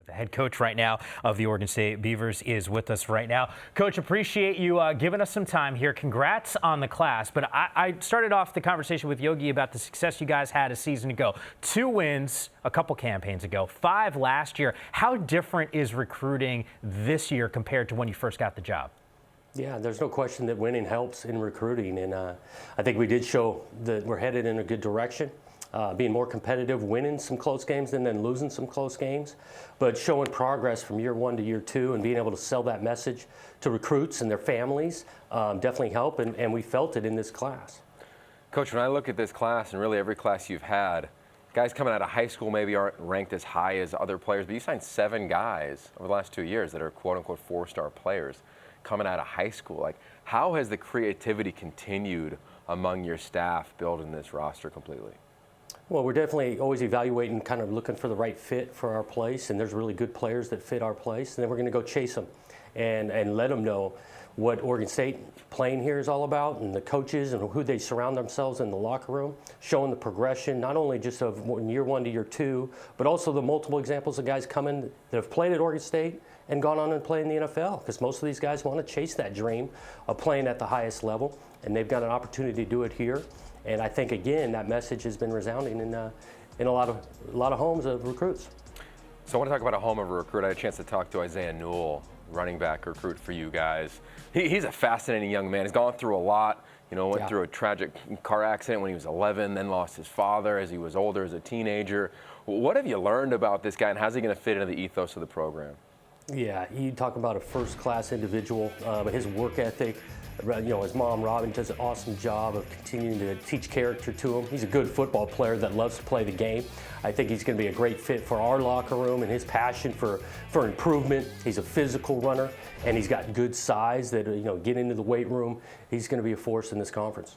The head coach right now of the Oregon State Beavers is with us right now. Coach, appreciate you giving us some time here. Congrats on the class. But I started off the conversation with Yogi about the success you guys had a season ago. 2 wins a couple campaigns ago, 5 last year. How different is recruiting this year compared to when you first got the job? Yeah, there's no question that winning helps in recruiting. And I think we did show that we're headed in a good direction. Being more competitive, winning some close games and then losing some close games, but showing progress from year 1 to year 2 and being able to sell that message to recruits and their families definitely help, and we felt it in this class. Coach, when I look at this class and really every class you've had, guys coming out of high school maybe aren't ranked as high as other players, but you signed 7 guys over the last 2 years that are quote-unquote 4-star players coming out of high school. Like, how has the creativity continued among your staff building this roster completely? Well, we're definitely always evaluating, kind of looking for the right fit for our place, and there's really good players that fit our place, and then we're going to go chase them and let them know what Oregon State playing here is all about, and the coaches and who they surround themselves in the locker room, showing the progression, not only just of year 1 to year 2, but also the multiple examples of guys coming that have played at Oregon State and gone on and played in the NFL, because most of these guys want to chase that dream of playing at the highest level, and they've got an opportunity to do it here. And I think, again, that message has been resounding in a lot of homes of recruits. So I want to talk about a home of a recruit. I had a chance to talk to Isaiah Newell, running back recruit for you guys. He's a fascinating young man. He's gone through a lot. You know, went through a tragic car accident when he was 11, then lost his father as he was older as a teenager. What have you learned about this guy, and how's he going to fit into the ethos of the program? Yeah, you talk about a first-class individual, but his work ethic. You know, his mom, Robin, does an awesome job of continuing to teach character to him. He's a good football player that loves to play the game. I think he's going to be a great fit for our locker room, and his passion for improvement. He's a physical runner, and he's got good size that, you know, get into the weight room. He's going to be a force in this conference.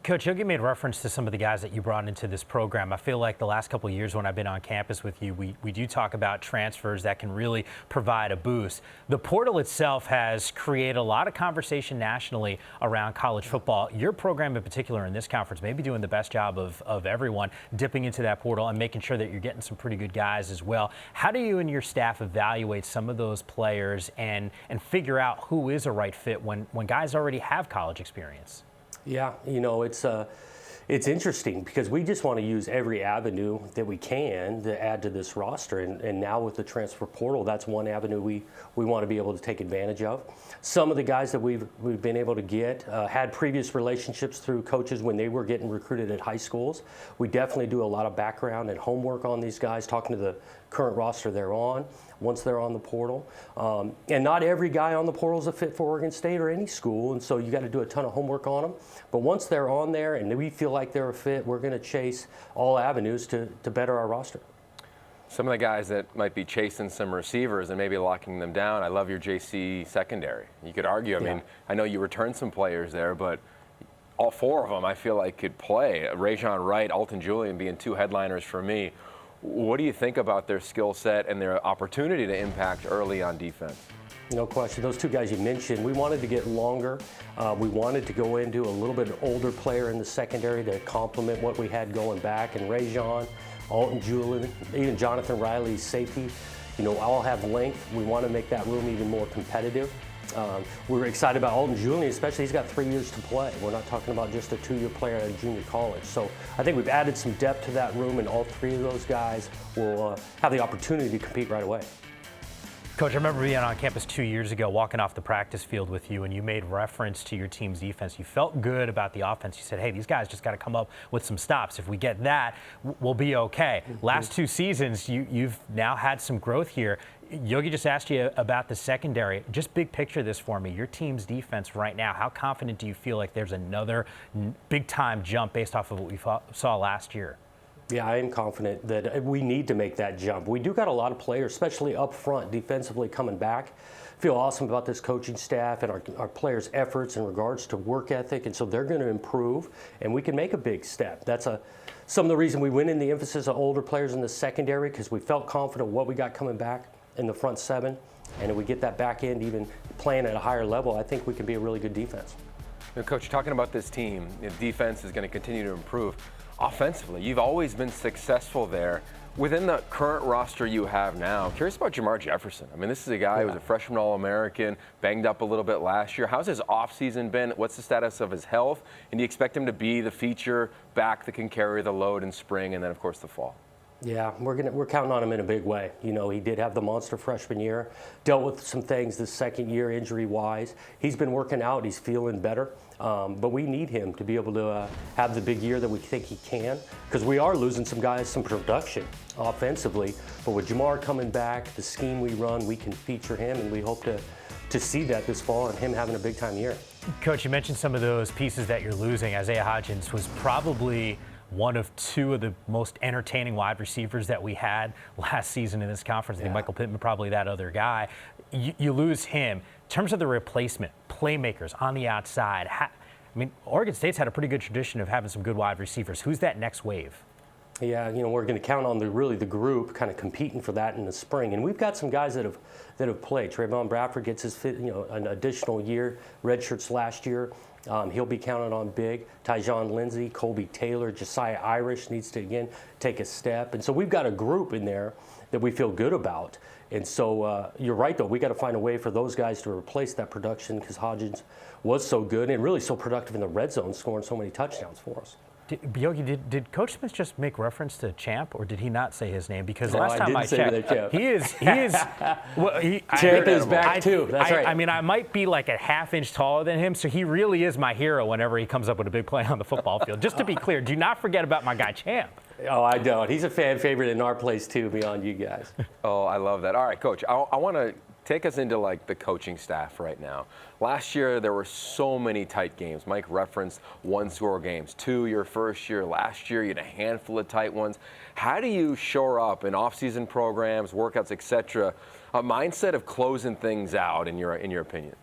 Coach, Yogi made reference to some of the guys that you brought into this program. I feel like the last couple of years when I've been on campus with you, we do talk about transfers that can really provide a boost. The portal itself has created a lot of conversation nationally around college football. Your program in particular in this conference may be doing the best job of everyone dipping into that portal and making sure that you're getting some pretty good guys as well. How do you and your staff evaluate some of those players and figure out who is a right fit when guys already have college experience? Yeah, you know, it's interesting because we just want to use every avenue that we can to add to this roster. And now with the transfer portal, that's one avenue we want to be able to take advantage of. Some of the guys that we've been able to get had previous relationships through coaches when they were getting recruited at high schools. We definitely do a lot of background and homework on these guys, talking to the current roster they're on once they're on the portal. And not every guy on the portal is a fit for Oregon State or any school, and so you got to do a ton of homework on them. But once they're on there and we feel like they're a fit, we're going to chase all avenues to better our roster. Some of the guys that might be chasing some receivers and maybe locking them down, I love your JC secondary. You could argue, I mean, I know you returned some players there, but all 4 of them I feel like could play. Rajon Wright, Alton Julian being 2 headliners for me. What do you think about their skill set and their opportunity to impact early on defense? No question. Those 2 guys you mentioned, we wanted to get longer. We wanted to go into a little bit older player in the secondary to complement what we had going back. And Rajon, Alton Julian, even Jonathan Riley's safety, you know, all have length. We want to make that room even more competitive. We're excited about Alton Julian, especially he's got 3 years to play. We're not talking about just a 2-year player at junior college. So I think we've added some depth to that room, and all 3 of those guys will have the opportunity to compete right away. Coach, I remember being on campus 2 years ago, walking off the practice field with you, and you made reference to your team's defense. You felt good about the offense. You said, hey, these guys just got to come up with some stops. If we get that, we'll be okay. Last 2 seasons, you've now had some growth here. Yogi just asked you about the secondary. Just big picture this for me. Your team's defense right now, how confident do you feel like there's another big-time jump based off of what we saw last year? Yeah, I am confident that we need to make that jump. We do got a lot of players, especially up front, defensively coming back. Feel awesome about this coaching staff and our players' efforts in regards to work ethic, and so they're going to improve, and we can make a big step. That's some of the reason we went in the emphasis of older players in the secondary, because we felt confident what we got coming back in the front 7, and if we get that back end even playing at a higher level, I think we can be a really good defense. Now, Coach, you're talking about this team. The defense is going to continue to improve. Offensively, you've always been successful there. Within the current roster you have now, I'm curious about Jamar Jefferson. I mean, this is a guy who was a freshman All-American, banged up a little bit last year. How's his offseason been? What's the status of his health? And do you expect him to be the feature back that can carry the load in spring and then, of course, the fall? Yeah, we're counting on him in a big way. You know, he did have the monster freshman year, dealt with some things this second year injury-wise. He's been working out. He's feeling better. But we need him to be able to have the big year that we think he can, because we are losing some guys, some production offensively. But with Jamar coming back, the scheme we run, we can feature him, and we hope to see that this fall and him having a big-time year. Coach, you mentioned some of those pieces that you're losing. Isaiah Hodgins was probably one of two of the most entertaining wide receivers that we had last season in this conference. I think Michael Pittman, probably that other guy. You lose him. In terms of the replacement, playmakers on the outside, I mean, Oregon State's had a pretty good tradition of having some good wide receivers. Who's that next wave? Yeah, you know, we're going to count on the group kind of competing for that in the spring, and we've got some guys that have played. Trayvon Bradford gets his an additional year, redshirts last year. He'll be counted on big. Tyjon Lindsey, Colby Taylor, Josiah Irish needs to again take a step, and so we've got a group in there that we feel good about. And so you're right, though. We got to find a way for those guys to replace that production, because Hodgins was so good and really so productive in the red zone, scoring so many touchdowns for us. Yogi, did Coach Smith just make reference to Champ, or did he not say his name? Because last time I checked, he is. Well, Champ is back too. That's right. I mean, I might be like a half-inch taller than him, so he really is my hero whenever he comes up with a big play on the football field. Just to be clear, do not forget about my guy Champ. Oh, I don't. He's a fan favorite in our place too, beyond you guys. Oh, I love that. All right, Coach, I want to take us into like the coaching staff right now. Last year, there were so many tight games. Mike referenced one-score games. 2 your first year. Last year, you had a handful of tight ones. How do you shore up in off-season programs, workouts, etc., a mindset of closing things out, in your opinion?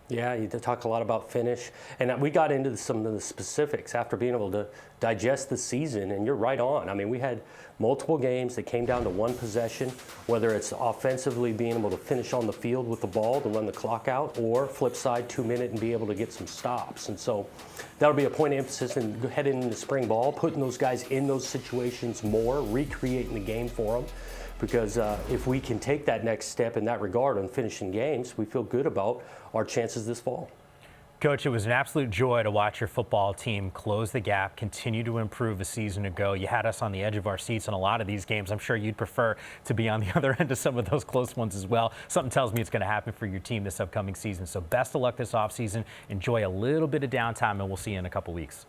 Yeah, you talk a lot about finish, and we got into some of the specifics after being able to digest the season, and you're right on. I mean, we had multiple games that came down to one possession, whether it's offensively being able to finish on the field with the ball to run the clock out, or flip side 2 minute and be able to get some stops. And so that'll be a point of emphasis in heading into spring ball, putting those guys in those situations more, recreating the game for them. Because if we can take that next step in that regard on finishing games, we feel good about our chances this fall. Coach, it was an absolute joy to watch your football team close the gap, continue to improve a season ago. You had us on the edge of our seats in a lot of these games. I'm sure you'd prefer to be on the other end of some of those close ones as well. Something tells me it's going to happen for your team this upcoming season. So best of luck this offseason. Enjoy a little bit of downtime, and we'll see you in a couple weeks.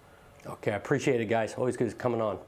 Okay, I appreciate it, guys. Always good coming on.